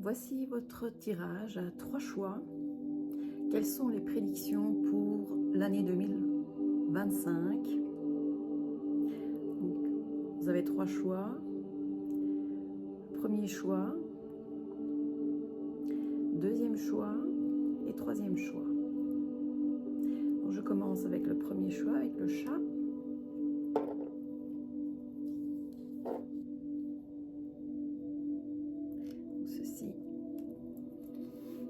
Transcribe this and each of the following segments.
Voici votre tirage à 3 choix. Quelles sont les prédictions pour l'année 2025? Donc, vous avez 3 choix. Premier choix, deuxième choix et troisième choix. Donc, je commence avec le premier choix, avec le chat. Ceci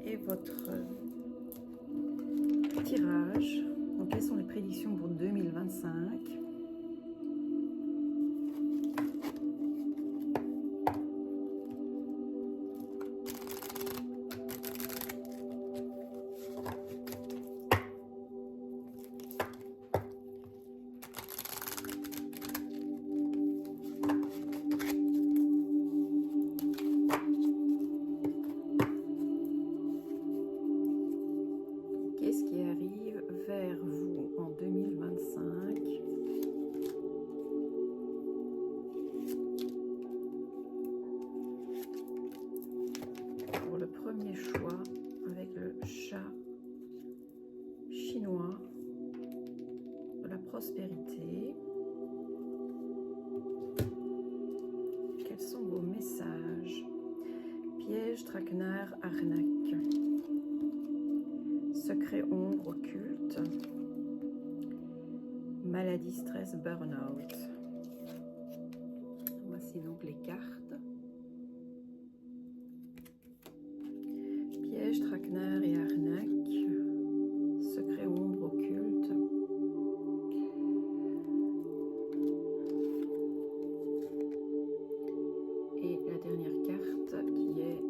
est votre tirage. Donc, quelles sont les prédictions pour 2025? Qu'est-ce qui arrive vers vous en 2025? Pour le premier choix, avec le chat chinois de la prospérité, quels sont vos messages? Piège, traquenard, arnaque. Secret, ombre, occulte. Maladie, stress, burn-out. Voici donc les cartes. Piège, traquenard et arnaque. Secret, ombre, occulte. Et la dernière carte qui est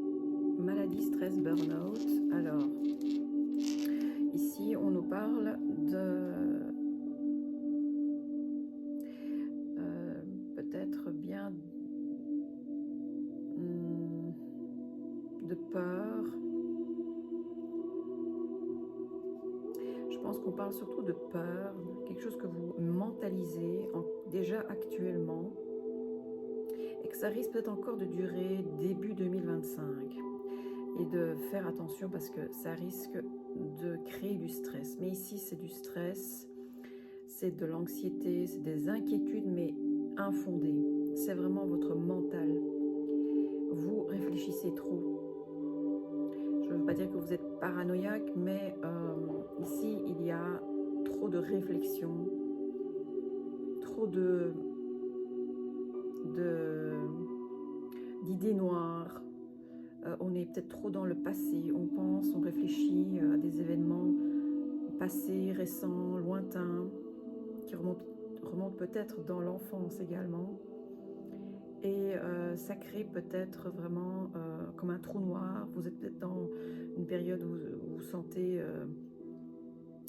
maladie, stress, burn-out. Alors, ici, on nous parle de peut-être bien de peur. Je pense qu'on parle surtout de peur, quelque chose que vous mentalisez déjà actuellement et que ça risque peut-être encore de durer début 2025. Et de faire attention parce que ça risque de créer du stress. Mais ici, c'est du stress, c'est de l'anxiété, c'est des inquiétudes, mais infondées. C'est vraiment votre mental. Vous réfléchissez trop. Je ne veux pas dire que vous êtes paranoïaque, mais ici, il y a trop de réflexion, trop d'idées noires. On est peut-être trop dans le passé, on pense, on réfléchit à des événements passés, récents, lointains, qui remontent peut-être dans l'enfance également. Et ça crée peut-être vraiment comme un trou noir. Vous êtes peut-être dans une période où vous vous sentez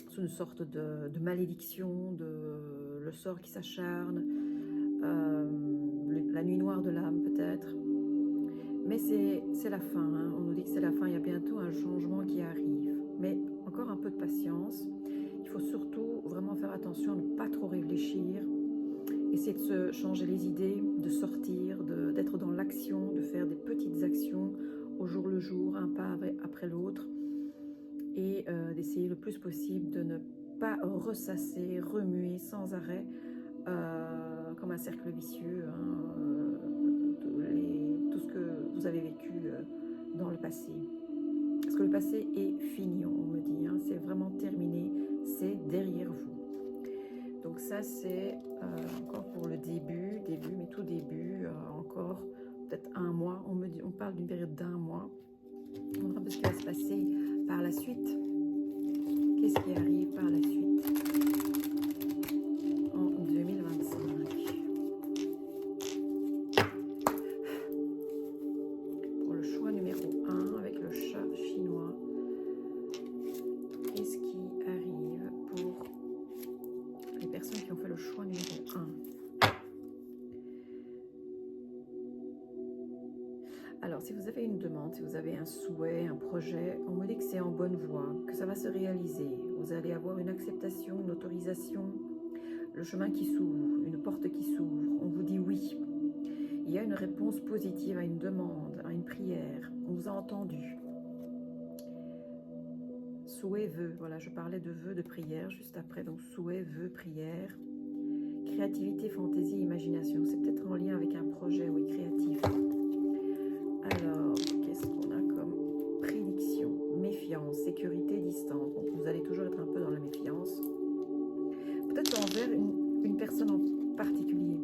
sous une sorte de malédiction, le sort qui s'acharne, la nuit noire de l'âme peut-être. Mais c'est la fin, hein. On nous dit que c'est la fin, il y a bientôt un changement qui arrive. Mais encore un peu de patience. Il faut surtout vraiment faire attention à ne pas trop réfléchir. Essayer de se changer les idées, de sortir, d'être dans l'action, de faire des petites actions au jour le jour, un pas après l'autre. Et d'essayer le plus possible de ne pas ressasser, remuer sans arrêt, comme un cercle vicieux, hein, tout ce que vous avez vécu dans le passé. Parce que le passé est fini, on me dit, hein, c'est vraiment terminé, c'est derrière vous. Donc ça c'est encore pour le début, mais tout début, encore peut-être un mois, on parle d'une période d'un mois. On verra ce qui va se passer par la suite. Qu'est-ce qui arrive par la suite en 2025? Pour le choix numéro 1 avec le chat chinois, qu'est-ce qui arrive pour les personnes qui ont fait le choix numéro 1? Alors, si vous avez une demande, si vous avez un souhait, un projet, on me dit que c'est en bonne voie, que ça va se réaliser. Vous allez avoir une acceptation, une autorisation, le chemin qui s'ouvre, une porte qui s'ouvre. On vous dit oui. Il y a une réponse positive à une demande, à une prière. On vous a entendu. Souhait, vœu, voilà, je parlais de vœux, de prière juste après, donc souhait, vœu, prière. Créativité, fantaisie, imagination, c'est peut-être en lien avec un projet, oui, créatif. Alors, qu'est-ce qu'on a comme prédiction? Méfiance, sécurité, distance. Donc, vous allez toujours être un peu dans la méfiance. Peut-être envers une personne en particulier.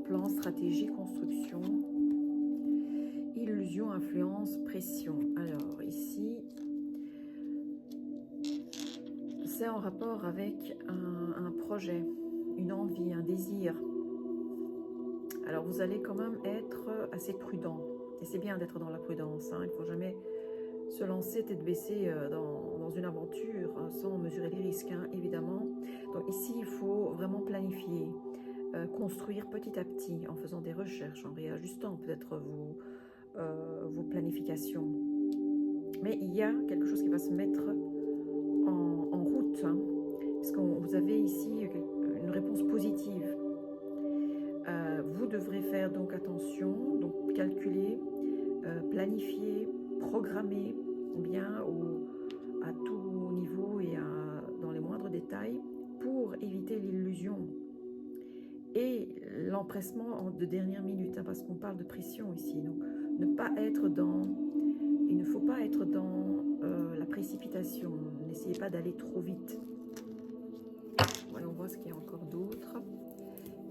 Plan, stratégie, construction, illusion, influence, pression. Alors, ici, c'est en rapport avec un projet, une envie, un désir. Alors, vous allez quand même être assez prudent. Et c'est bien d'être dans la prudence. Hein. Il ne faut jamais se lancer tête baissée dans une aventure sans mesurer les risques, hein, évidemment. Donc ici, il faut vraiment planifier, construire petit à petit en faisant des recherches, en réajustant peut-être vos planifications. Mais il y a quelque chose qui va se mettre en route, hein, parce que vous avez ici une réponse positive. Vous devrez faire donc attention, donc calculer, planifier, programmer, bien à tout niveau et dans les moindres détails, pour éviter l'illusion et l'empressement de dernière minute, hein, parce qu'on parle de pression ici. Donc, il ne faut pas être dans la précipitation. N'essayez pas d'aller trop vite. Voyons voir ce qu'il y a encore d'autre.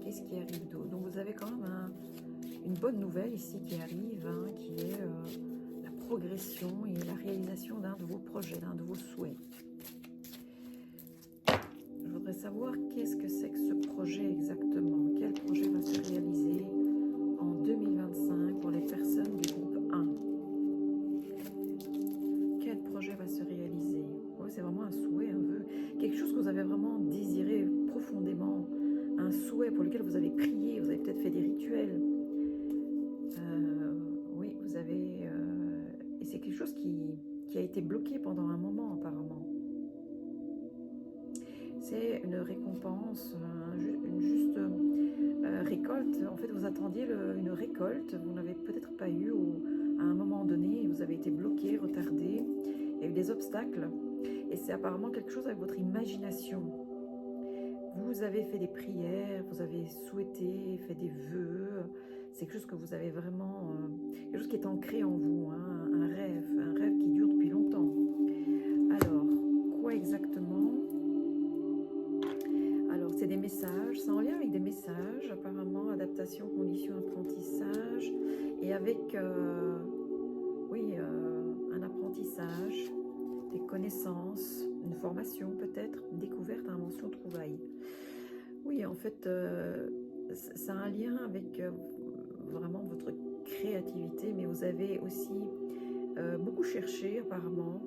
Qu'est-ce qui arrive d'autre? Donc vous avez quand même une bonne nouvelle ici qui arrive, hein, qui est la progression et la réalisation d'un de vos projets, d'un de vos souhaits. Je voudrais savoir qu'est-ce que c'est que ce projet exactement. Quel projet va se réaliser en 2025 pour les personnes du groupe 1? Quel projet va se réaliser? Ouais, c'est vraiment un souhait, un vœu, quelque chose que vous avez vraiment désiré profondément, un souhait pour lequel vous avez prié, vous avez peut-être fait des rituels. Oui, vous avez... et c'est quelque chose qui a été bloqué pendant un moment apparemment. C'est une récompense, une juste récolte. En fait, vous attendiez une récolte, vous n'avez peut-être pas eu à un moment donné, vous avez été bloqué, retardé, il y a eu des obstacles. Et c'est apparemment quelque chose avec votre imagination. Vous avez fait des prières, vous avez souhaité, fait des vœux. C'est quelque chose que vous avez vraiment... quelque chose qui est ancré en vous, hein, un rêve qui dure depuis longtemps. Alors, quoi exactement? Alors, c'est des messages, c'est en lien avec des messages, apparemment, adaptation, conditions, apprentissage, et avec, oui, un apprentissage, des connaissances, une formation peut-être, une découverte, invention, trouvaille. Oui, en fait, ça a un lien avec vraiment votre créativité, mais vous avez aussi beaucoup cherché apparemment.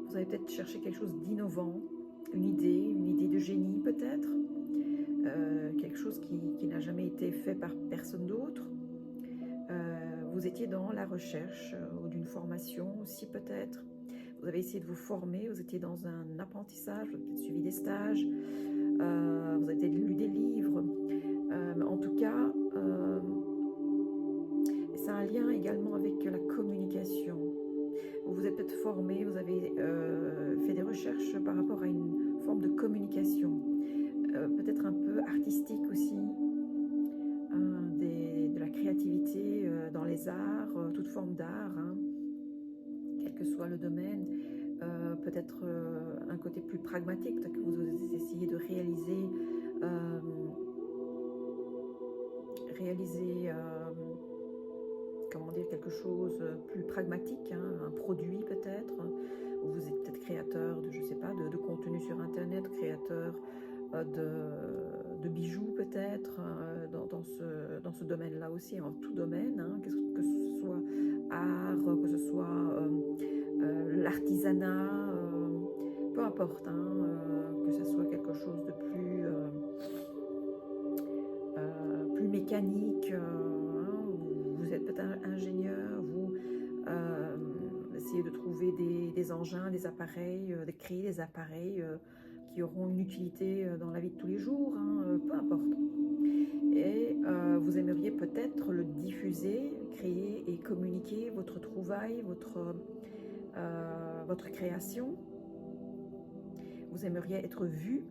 Vous avez peut-être cherché quelque chose d'innovant, une idée de génie peut-être, quelque chose qui n'a jamais été fait par personne d'autre. Vous étiez dans la recherche d'une formation aussi peut-être. Vous avez essayé de vous former, vous étiez dans un apprentissage, vous avez peut-être suivi des stages, vous avez lu des livres. En tout cas, ça a un lien également avec la communication. Vous vous êtes peut-être formé, vous avez fait des recherches par rapport à une forme de communication, peut-être un peu artistique aussi, de la créativité dans les arts, toute forme d'art, hein, quel que soit le domaine. Peut-être un côté plus pragmatique, peut-être que vous essayez de réaliser comment dire, quelque chose plus pragmatique, hein, un produit peut-être, ou vous êtes peut-être créateur de, je sais pas, de contenu sur internet, créateur de bijoux peut-être, dans ce domaine-là aussi, en tout domaine, hein, que ce soit art, que ce soit l'artisanat, peu importe, hein, que ce soit quelque chose de plus mécanique, hein, vous êtes peut-être ingénieur, vous essayez de trouver des engins, des appareils, de créer des appareils qui auront une utilité dans la vie de tous les jours, hein, peu importe. Et vous aimeriez peut-être le diffuser, créer et communiquer votre trouvaille, votre création. Vous aimeriez être vu.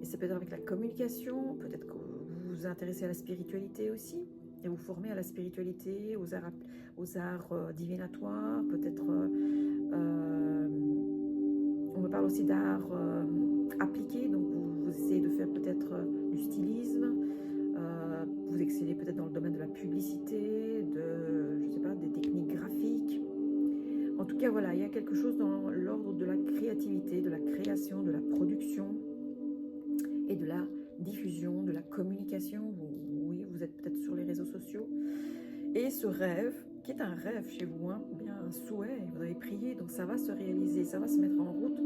Et c'est peut-être avec la communication, peut-être que vous vous intéressez à la spiritualité aussi, et vous formez à la spiritualité, aux arts divinatoires, peut-être, on me parle aussi d'art appliqué, donc vous essayez de faire peut-être du stylisme, vous excellez peut-être dans le domaine de la publicité, je sais pas, des techniques graphiques. En tout cas, voilà, il y a quelque chose dans l'ordre de la créativité, de la création, de la production, et de la diffusion, de la communication. Oui, vous êtes peut-être sur les réseaux sociaux. Et ce rêve, qui est un rêve chez vous, hein, bien un souhait, vous avez prié, donc ça va se réaliser, ça va se mettre en route,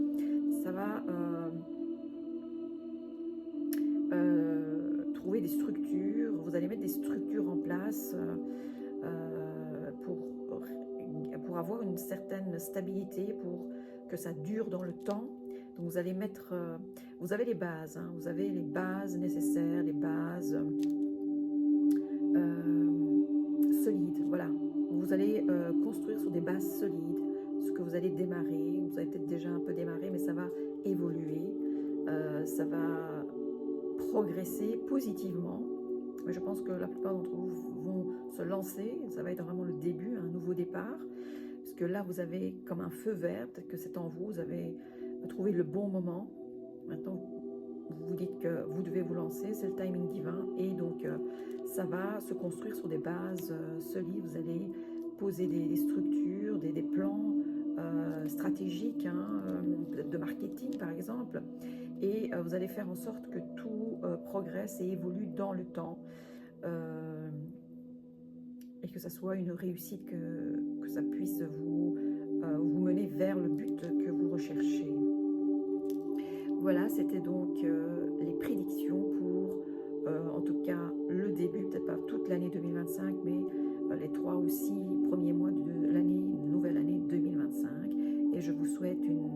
ça va trouver des structures, vous allez mettre des structures en place pour avoir une certaine stabilité, pour que ça dure dans le temps. Donc vous allez mettre, vous avez les bases, hein, vous avez les bases nécessaires, les bases solides, voilà. Vous allez construire sur des bases solides, ce que vous allez démarrer, vous avez peut-être déjà un peu démarré, mais ça va évoluer, ça va progresser positivement. Mais je pense que la plupart d'entre vous vont se lancer, ça va être vraiment le début, un nouveau départ, parce que là vous avez comme un feu vert, peut-être que c'est en vous, vous avez trouver le bon moment. Maintenant, vous vous dites que vous devez vous lancer, c'est le timing divin, et donc ça va se construire sur des bases solides. Vous allez poser des structures, des plans stratégiques, hein, de marketing par exemple, et vous allez faire en sorte que tout progresse et évolue dans le temps, et que ça soit une réussite, que ça puisse vous mener vers le but que vous recherchez. Voilà, c'était donc les prédictions pour, en tout cas, le début, peut-être pas toute l'année 2025, mais les 3 ou 6 premiers mois de l'année, nouvelle année 2025. Et je vous souhaite une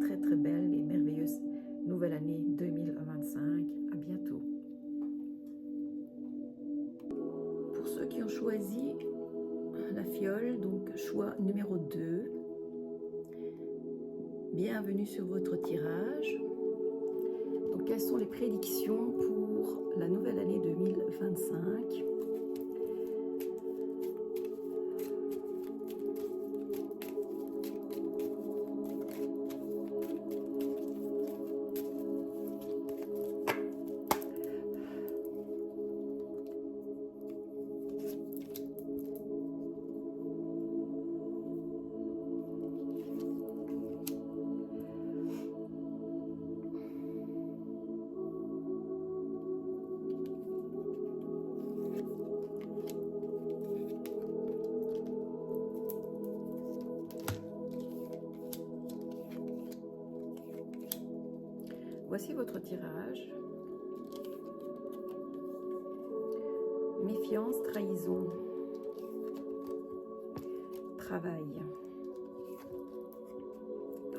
très très belle et merveilleuse nouvelle année 2025. À bientôt. Pour ceux qui ont choisi la fiole, donc choix numéro 2, bienvenue sur votre tirage. Donc, quelles sont les prédictions pour la nouvelle année 2025? Voici votre tirage. Méfiance, trahison, travail,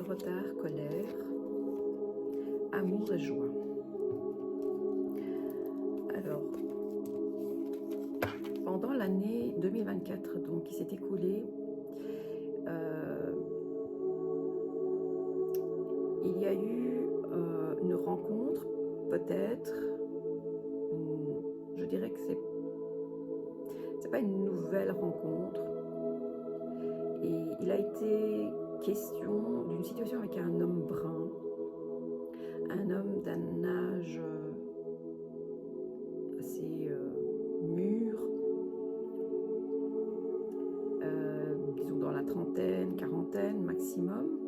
retard, colère, amour et joie. Alors, pendant l'année 2024, donc, qui s'est écoulée, il y a eu une rencontre, peut-être, je dirais que c'est pas une nouvelle rencontre, et il a été question d'une situation avec un homme brun, un homme d'un âge assez mûr, disons dans la trentaine, quarantaine maximum,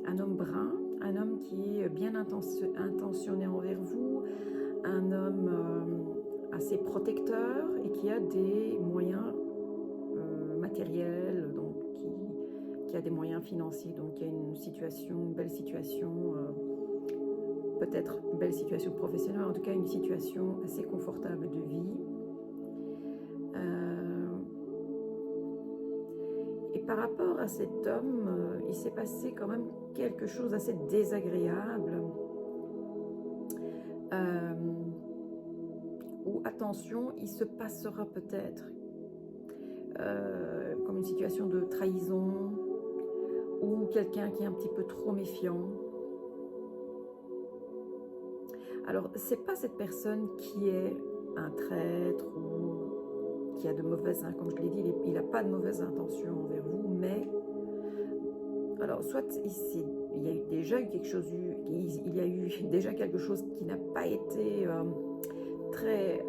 un homme brun, un homme qui est bien intentionné envers vous, un homme assez protecteur et qui a des moyens matériels, donc qui a des moyens financiers, donc il y a une belle situation, peut-être une belle situation professionnelle, en tout cas une situation assez confortable de vie. Et par rapport à cet homme, il s'est passé quand même quelque chose d'assez désagréable. Ou attention, il se passera peut-être comme une situation de trahison, ou quelqu'un qui est un petit peu trop méfiant. Alors, c'est pas cette personne qui est un traître ou qui a de mauvaises, comme je l'ai dit, il n'a pas de mauvaises intentions envers vous, mais alors soit il y a déjà eu quelque chose, il y a eu déjà quelque chose qui n'a pas été très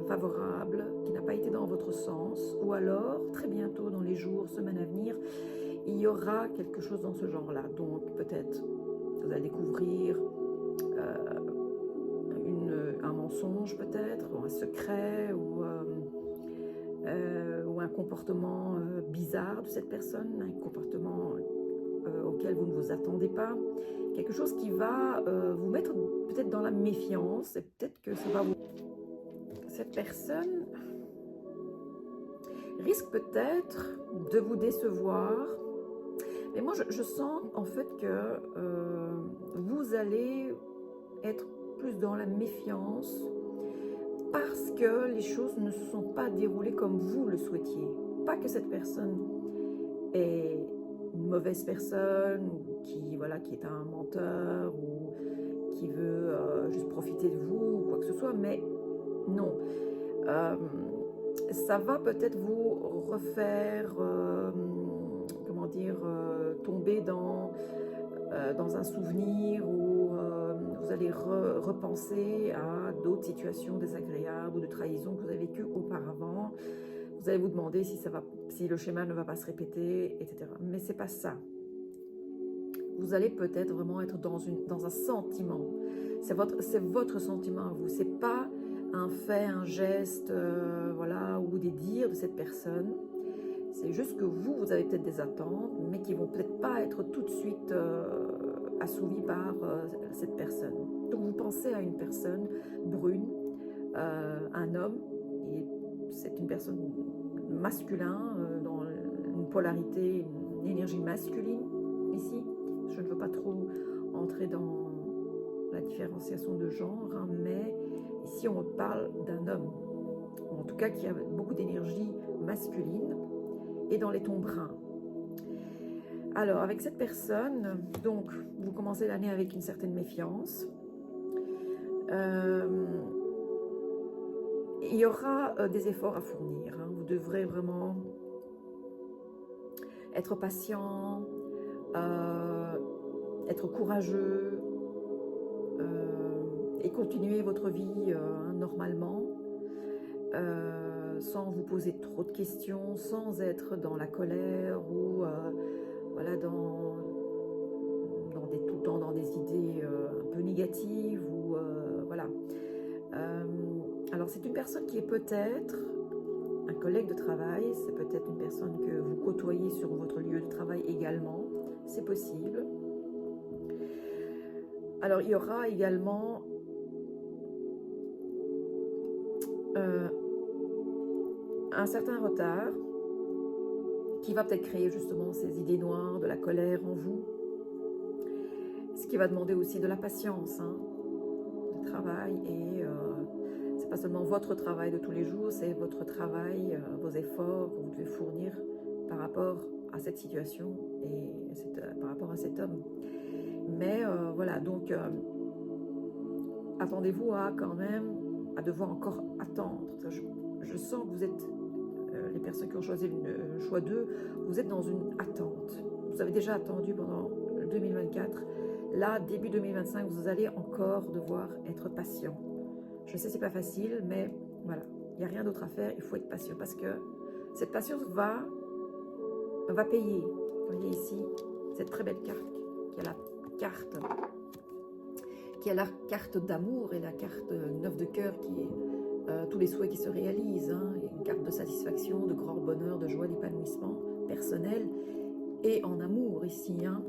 favorable, qui n'a pas été dans votre sens, ou alors très bientôt dans les jours, semaines à venir, il y aura quelque chose dans ce genre-là. Donc peut-être vous allez découvrir un mensonge peut-être, ou un secret, ou un comportement bizarre de cette personne, un comportement auquel vous ne vous attendez pas, quelque chose qui va vous mettre peut-être dans la méfiance, et peut-être que ça va vous... Cette personne risque peut-être de vous décevoir, mais moi je sens en fait que vous allez être plus dans la méfiance parce que les choses ne se sont pas déroulées comme vous le souhaitiez. Pas que cette personne est une mauvaise personne, ou qui est un menteur, ou qui veut juste profiter de vous, ou quoi que ce soit, mais non. Ça va peut-être vous refaire, comment dire, tomber dans un souvenir où vous allez repenser à d'autres situations désagréables ou de trahison que vous avez vécues auparavant. Vous allez vous demander si le schéma ne va pas se répéter, etc. Mais c'est pas ça. Vous allez peut-être vraiment être dans un sentiment. C'est votre sentiment à vous. C'est pas un fait, un geste, voilà, ou des dires de cette personne. C'est juste que vous avez peut-être des attentes, mais qui vont peut-être pas être tout de suite assouvies par cette personne. Donc vous pensez à une personne brune, un homme, et c'est une personne masculin, dans une polarité, une énergie masculine ici. Je ne veux pas trop entrer dans la différenciation de genre, hein, mais ici on parle d'un homme, ou en tout cas qui a beaucoup d'énergie masculine, et dans les tons bruns. Alors, avec cette personne, donc, vous commencez l'année avec une certaine méfiance. Il y aura des efforts à fournir. Hein. Vous devrez vraiment être patient, être courageux, et continuer votre vie normalement. Sans vous poser trop de questions, sans être dans la colère ou voilà, tout le temps dans des idées un peu négatives ou voilà. Alors c'est une personne qui est peut-être un collègue de travail, c'est peut-être une personne que vous côtoyez sur votre lieu de travail également, c'est possible. Alors il y aura également un certain retard qui va peut-être créer justement ces idées noires, de la colère en vous, ce qui va demander aussi de la patience, hein, du travail, et c'est pas seulement votre travail de tous les jours, c'est votre travail, vos efforts que vous devez fournir par rapport à cette situation et par rapport à cet homme. Mais voilà, donc attendez-vous à quand même à devoir encore attendre. Je sens que vous êtes, les personnes qui ont choisi le choix 2, vous êtes dans une attente. Vous avez déjà attendu pendant 2024. Là, début 2025, vous allez encore devoir être patient. Je sais, c'est pas facile, mais voilà, il n'y a rien d'autre à faire, il faut être patient parce que cette patience va payer. Vous voyez ici, cette très belle carte, qui a la carte d'amour et la carte 9 de cœur qui est tous les souhaits qui se réalisent, hein, une carte de satisfaction, de grand bonheur, de joie, d'épanouissement personnel et en amour ici. Hein.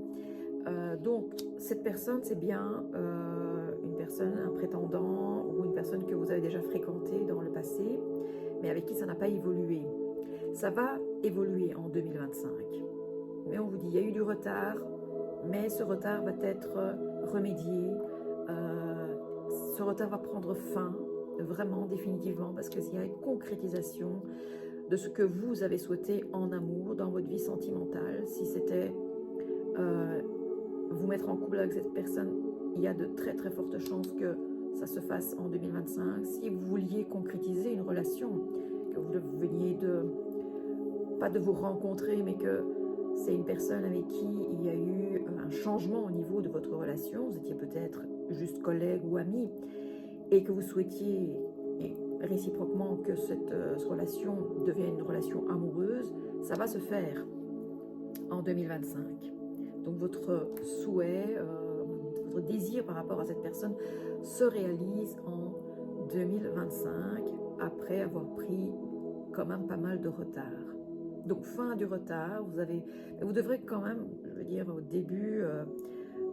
Donc cette personne, c'est bien une personne, un prétendant ou une personne que vous avez déjà fréquentée dans le passé, mais avec qui ça n'a pas évolué. Ça va évoluer en 2025. Mais on vous dit, il y a eu du retard, mais ce retard va être remédié. Ce retard va prendre fin, vraiment, définitivement, parce qu'il y a une concrétisation de ce que vous avez souhaité en amour, dans votre vie sentimentale. Si c'était vous mettre en couple avec cette personne, il y a de très très fortes chances que ça se fasse en 2025. Si vous vouliez concrétiser une relation, que vous veniez de, pas de vous rencontrer, mais que c'est une personne avec qui il y a eu un changement au niveau de votre relation, vous étiez peut-être juste collègue ou ami, et que vous souhaitiez réciproquement que cette relation devienne une relation amoureuse, ça va se faire en 2025. Donc votre souhait, votre désir par rapport à cette personne se réalise en 2025 après avoir pris quand même pas mal de retard. Donc fin du retard, vous devrez quand même, je veux dire au début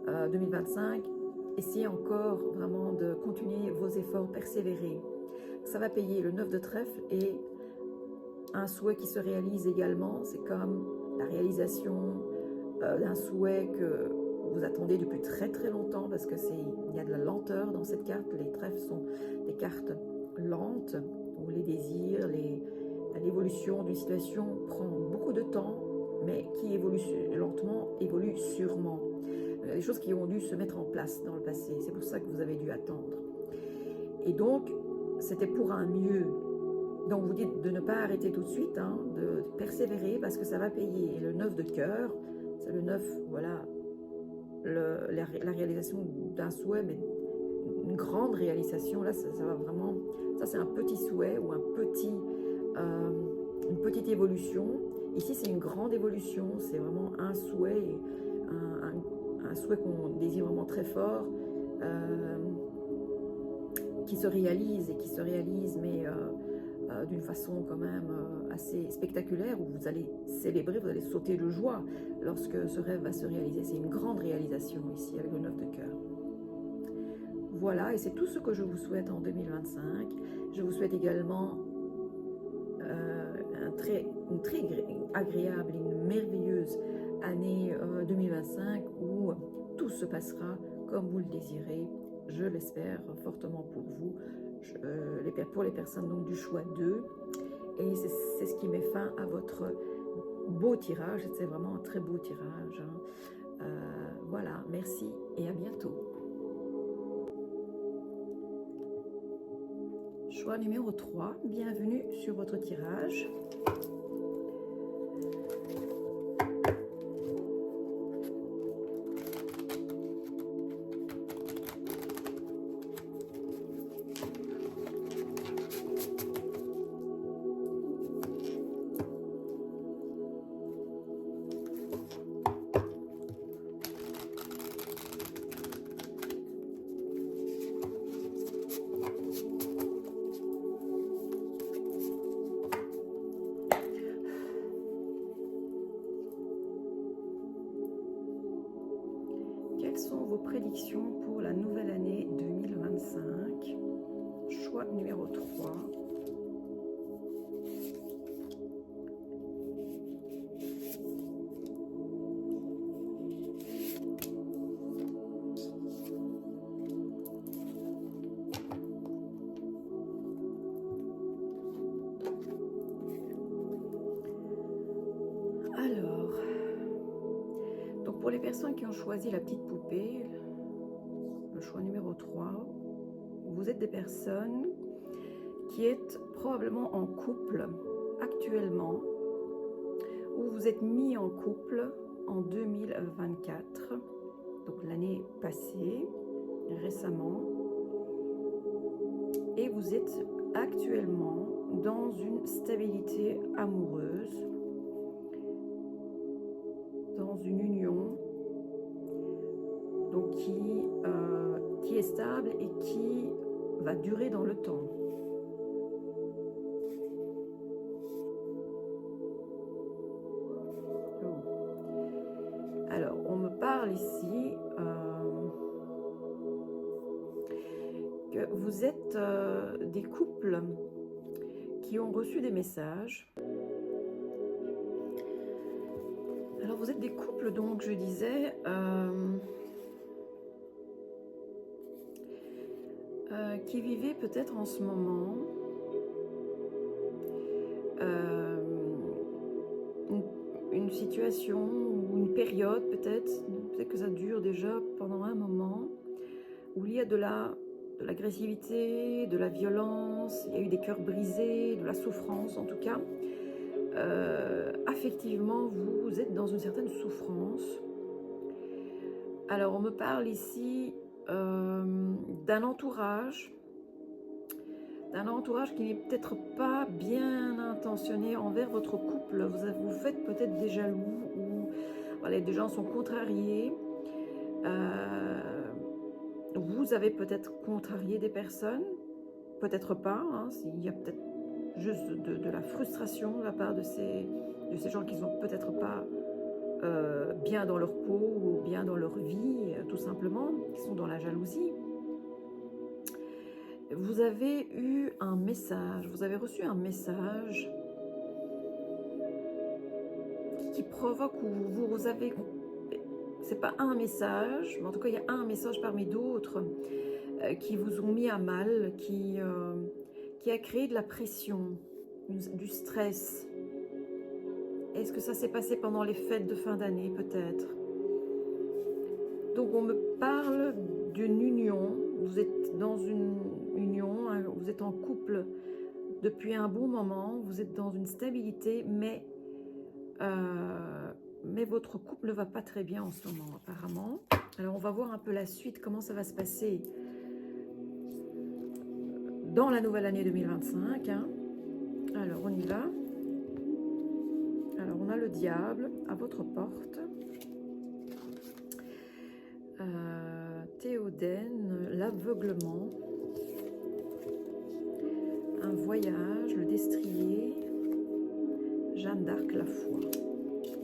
2025, essayer encore vraiment de continuer vos efforts, persévérer. Ça va payer. Le 9 de trèfle et un souhait qui se réalise également, c'est comme la réalisation d'un souhait que vous attendez depuis très très longtemps, parce que il y a de la lenteur dans cette carte. Les trèfles sont des cartes lentes, où les désirs, l'évolution d'une situation prend beaucoup de temps, mais qui évolue lentement, évolue sûrement. Des choses qui ont dû se mettre en place dans le passé, c'est pour ça que vous avez dû attendre. Et donc, c'était pour un mieux. Donc vous dites de ne pas arrêter tout de suite, hein, de persévérer parce que ça va payer. Et le 9 de cœur, c'est le 9, voilà, la réalisation d'un souhait, mais une grande réalisation. Là, ça va vraiment, ça c'est un petit souhait ou une petite évolution. Ici, c'est une grande évolution, c'est vraiment un souhait, un souhait qu'on désire vraiment très fort, qui se réalise mais d'une façon quand même assez spectaculaire, où vous allez célébrer, vous allez sauter de joie lorsque ce rêve va se réaliser. C'est une grande réalisation ici avec le 9 de cœur. Voilà, et c'est tout ce que je vous souhaite en 2025. Je vous souhaite également une très agréable et une merveilleuse année 2025 où tout se passera comme vous le désirez. Je l'espère fortement pour vous, pour les personnes donc du choix 2. Et c'est ce qui met fin à votre beau tirage. C'est vraiment un très beau tirage. Hein. Voilà, merci et à bientôt. Choix numéro 3, bienvenue sur votre tirage. Quelles sont vos prédictions pour la nouvelle année 2025? Choix numéro 3. Alors, donc pour les personnes qui ont choisi la petite poupée, le choix numéro 3, vous êtes des personnes qui êtes probablement en couple actuellement, ou vous êtes mis en couple en 2024, donc l'année passée, récemment, et vous êtes actuellement dans une stabilité amoureuse, dans une union donc qui est stable et qui va durer dans le temps. Alors, on me parle ici que vous êtes des couples qui ont reçu des messages. Alors, vous êtes des couples, donc, je disais, qui vivaient peut-être en ce moment une situation ou une période peut-être que ça dure déjà pendant un moment, où il y a de l'agressivité, de la violence, il y a eu des cœurs brisés, de la souffrance en tout cas. Affectivement, vous êtes dans une certaine souffrance. Alors, on me parle ici d'un entourage qui n'est peut-être pas bien intentionné envers votre couple. Vous faites peut-être des jaloux ou voilà, des gens sont contrariés. Vous avez peut-être contrarié des personnes, peut-être pas. Hein, il y a peut-être juste de la frustration de la part de ces gens qui sont peut-être pas bien dans leur peau ou bien dans leur vie, tout simplement, qui sont dans la jalousie. Vous avez eu un message, vous avez reçu un message qui provoque ou vous avez... C'est pas un message, mais en tout cas il y a un message parmi d'autres qui vous ont mis à mal, qui a créé de la pression, du stress. Est-ce que ça s'est passé pendant les fêtes de fin d'année peut-être? Donc on me parle d'une union, vous êtes dans une union, hein, vous êtes en couple depuis un bon moment, vous êtes dans une stabilité, mais votre couple ne va pas très bien en ce moment apparemment. Alors on va voir un peu la suite, comment ça va se passer dans la nouvelle année 2025. Hein. Alors on y va. Alors on a le diable à votre porte. Théodène, l'aveuglement, un voyage, le destrier, Jeanne d'Arc, la foi.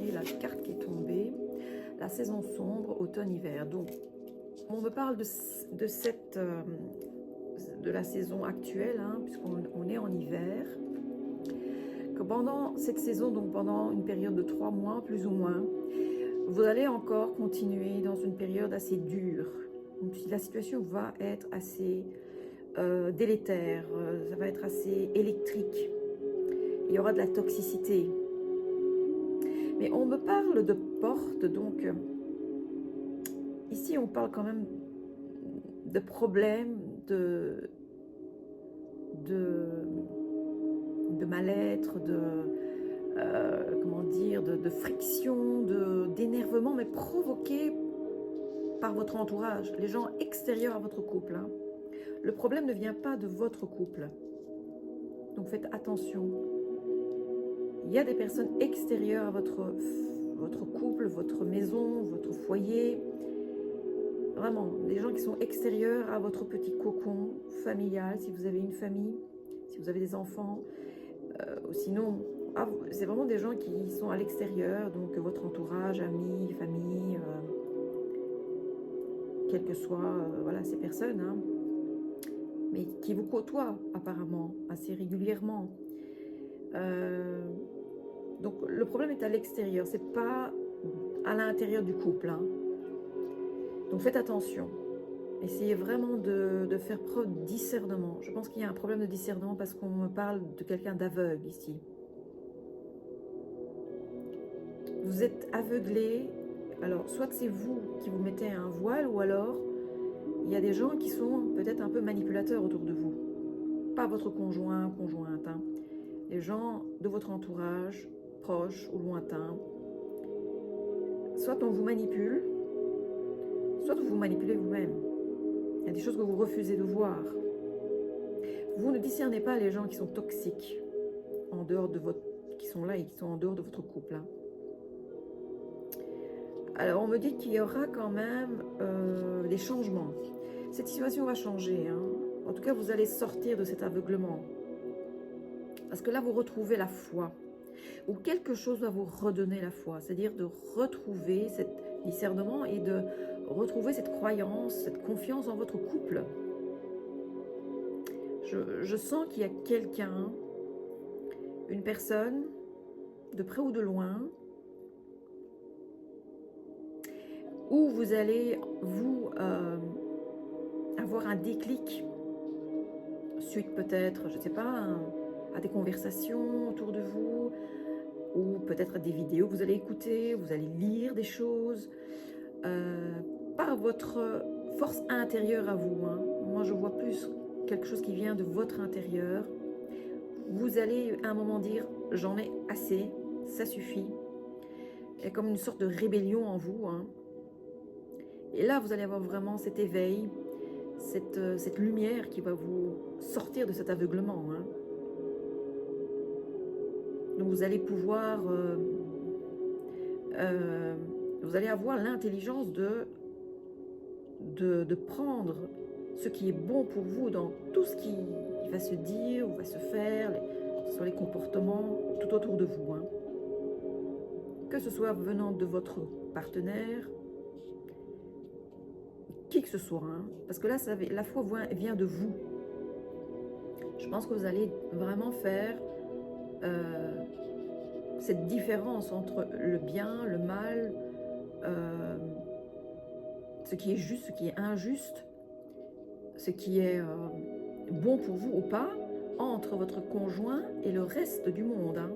Et la carte qui est tombée, la saison sombre, automne-hiver. Donc, on me parle de la saison actuelle, hein, puisqu'on est en hiver. Que pendant cette saison, donc pendant une période de 3 mois, plus ou moins, vous allez encore continuer dans une période assez dure. Donc, la situation va être assez délétère, ça va être assez électrique. Il y aura de la toxicité. Mais on me parle de porte, donc ici on parle quand même de problèmes, de mal-être, comment dire, de friction, d'énervement, mais provoqué par votre entourage, les gens extérieurs à votre couple. Hein. Le problème ne vient pas de votre couple. Donc faites attention. Il y a des personnes extérieures à votre couple, votre maison, votre foyer. Vraiment, des gens qui sont extérieurs à votre petit cocon familial, si vous avez une famille, si vous avez des enfants. Sinon, c'est vraiment des gens qui sont à l'extérieur, donc votre entourage, amis, famille, quelles que soient voilà, ces personnes, hein, mais qui vous côtoient apparemment assez régulièrement. Donc le problème est à l'extérieur, c'est pas à l'intérieur du couple. Hein. Donc faites attention. Essayez vraiment de faire preuve de discernement. Je pense qu'il y a un problème de discernement parce qu'on me parle de quelqu'un d'aveugle ici. Vous êtes aveuglé. Alors, soit c'est vous qui vous mettez un voile, ou alors il y a des gens qui sont peut-être un peu manipulateurs autour de vous. Pas votre conjoint, conjointe. Hein. Les gens de votre entourage, proches ou lointains. Soit on vous manipule, soit vous vous manipulez vous-même. Il y a des choses que vous refusez de voir. Vous ne discernez pas les gens qui sont toxiques, en dehors de qui sont là et qui sont en dehors de votre couple. Hein. Alors, on me dit qu'il y aura quand même des changements. Cette situation va changer. Hein. En tout cas, vous allez sortir de cet aveuglement. Parce que là, vous retrouvez la foi. Ou quelque chose va vous redonner la foi. C'est-à-dire de retrouver ce discernement et de retrouver cette croyance, cette confiance en votre couple. Je sens qu'il y a quelqu'un, une personne, de près ou de loin, où vous allez, vous, avoir un déclic, suite peut-être, je ne sais pas, à des conversations autour de vous, ou peut-être des vidéos que vous allez écouter, vous allez lire des choses, par votre force intérieure à vous. Hein. Moi, je vois plus quelque chose qui vient de votre intérieur. Vous allez à un moment dire, j'en ai assez, ça suffit. Il y a comme une sorte de rébellion en vous. Hein. Et là, vous allez avoir vraiment cet éveil, cette lumière qui va vous sortir de cet aveuglement. Hein. Donc vous allez pouvoir, vous allez avoir l'intelligence de prendre ce qui est bon pour vous dans tout ce qui va se dire ou va se faire, sur les comportements tout autour de vous. Hein. Que ce soit venant de votre partenaire, qui que ce soit, hein, parce que là, la foi vient de vous. Je pense que vous allez vraiment faire cette différence entre le bien, le mal, ce qui est juste, ce qui est injuste, ce qui est bon pour vous ou pas, entre votre conjoint et le reste du monde. Hein.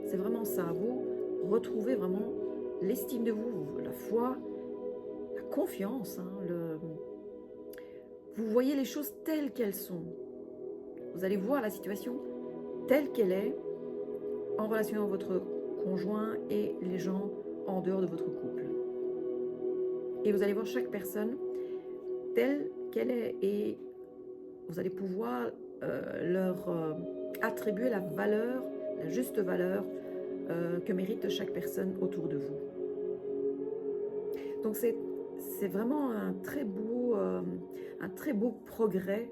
C'est vraiment ça. Vous retrouvez vraiment l'estime de vous, la foi, la confiance. Hein, vous voyez les choses telles qu'elles sont. Vous allez voir la situation telle qu'elle est en relation avec votre conjoint et les gens en dehors de votre couple. Et vous allez voir chaque personne telle qu'elle est et vous allez pouvoir leur attribuer la valeur, la juste valeur que mérite chaque personne autour de vous. Donc c'est vraiment un très beau progrès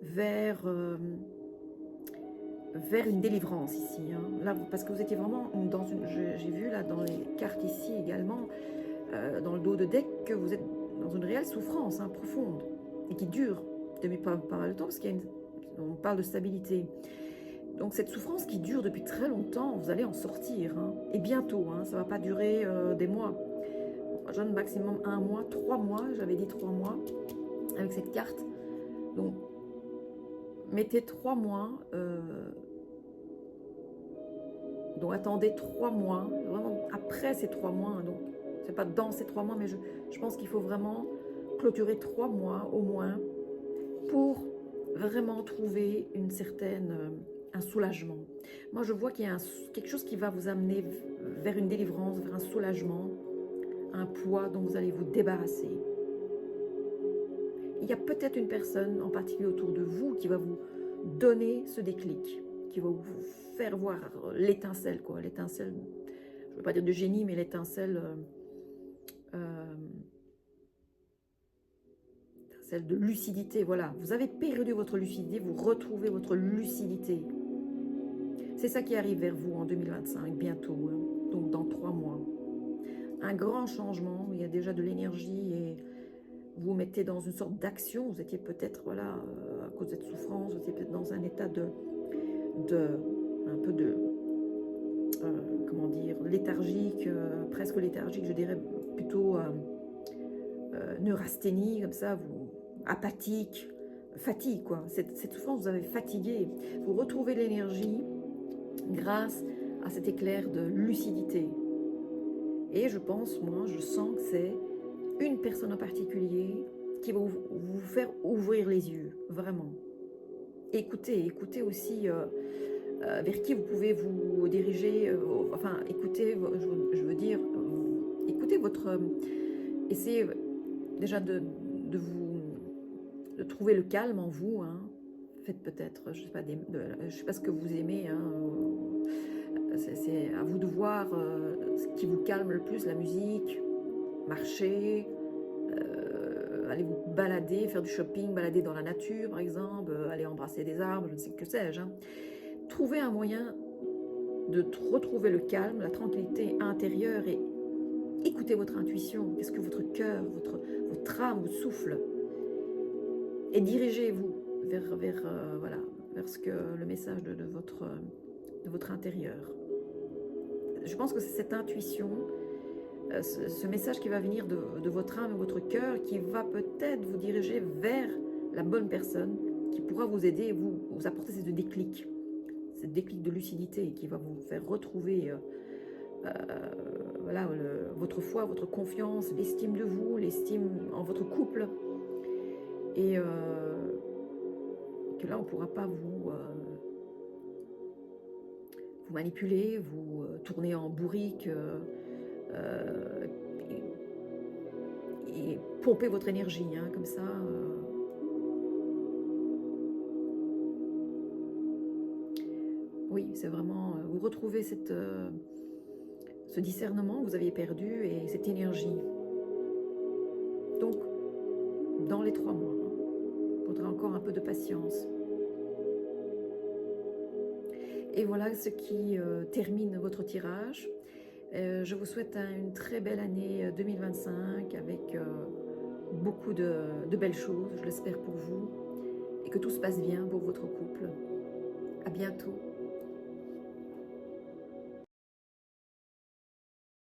vers une délivrance ici. Hein. Là, parce que vous étiez vraiment dans une... J'ai vu là dans les cartes ici également, dans le dos de deck, que vous êtes dans une réelle souffrance hein, profonde et qui dure depuis pas mal de temps, parce qu'on parle de stabilité. Donc cette souffrance qui dure depuis très longtemps, vous allez en sortir. Hein, et bientôt, hein, ça ne va pas durer des mois. J'ai un maximum 1 mois, 3 mois, j'avais dit 3 mois avec cette carte. Donc mettez 3 mois, donc attendez 3 mois, vraiment après ces 3 mois, hein, donc c'est pas dans ces 3 mois, mais je pense qu'il faut vraiment clôturer 3 mois au moins pour vraiment trouver une certaine, un soulagement. Moi je vois qu'il y a quelque chose qui va vous amener vers une délivrance, vers un soulagement, un poids dont vous allez vous débarrasser. Il y a peut-être une personne en particulier autour de vous qui va vous donner ce déclic, qui va vous faire voir l'étincelle, quoi. L'étincelle, je ne veux pas dire de génie, mais l'étincelle celle de lucidité. Voilà, vous avez perdu votre lucidité, vous retrouvez votre lucidité. C'est ça qui arrive vers vous en 2025, bientôt, hein, donc dans 3 mois. Un grand changement, il y a déjà de l'énergie et vous vous mettez dans une sorte d'action. Vous étiez peut-être, voilà, à cause de cette souffrance, vous étiez peut-être dans un état un peu de, comment dire, léthargique, presque léthargique, je dirais plutôt neurasthénie, comme ça, apathique, fatigue, quoi. Cette souffrance, vous avez fatigué. Vous retrouvez l'énergie grâce à cet éclair de lucidité. Et je pense, moi, je sens que c'est une personne en particulier qui va vous faire ouvrir les yeux, vraiment. Écoutez aussi vers qui vous pouvez vous diriger, enfin, écoutez, je veux dire, écoutez votre... essayez déjà de trouver le calme en vous, hein. Faites peut-être, je sais pas ce que vous aimez, hein. C'est à vous de voir ce qui vous calme le plus, la musique, marcher, aller vous balader, faire du shopping, balader dans la nature par exemple, aller embrasser des arbres, je ne sais que sais-je. Hein. Trouvez un moyen de retrouver le calme, la tranquillité intérieure et écoutez votre intuition, qu'est-ce que votre cœur, votre âme vous souffle. Et dirigez-vous vers ce que le message de votre intérieur. Je pense que c'est cette intuition, ce message qui va venir de votre âme et votre cœur, qui va peut-être vous diriger vers la bonne personne, qui pourra vous aider et vous apporter ce déclic, ce déclic de lucidité qui va vous faire retrouver voilà, votre foi, votre confiance, l'estime de vous, l'estime en votre couple. Et que là, on ne pourra pas vous manipuler, vous tourner en bourrique euh, et pomper votre énergie, hein, comme ça. Oui, c'est vraiment, vous retrouvez ce discernement que vous aviez perdu et cette énergie. Donc, dans les 3 mois, il faudra encore un peu de patience. Et voilà ce qui termine votre tirage. Je vous souhaite une très belle année 2025 avec beaucoup de belles choses, je l'espère pour vous, et que tout se passe bien pour votre couple. À bientôt.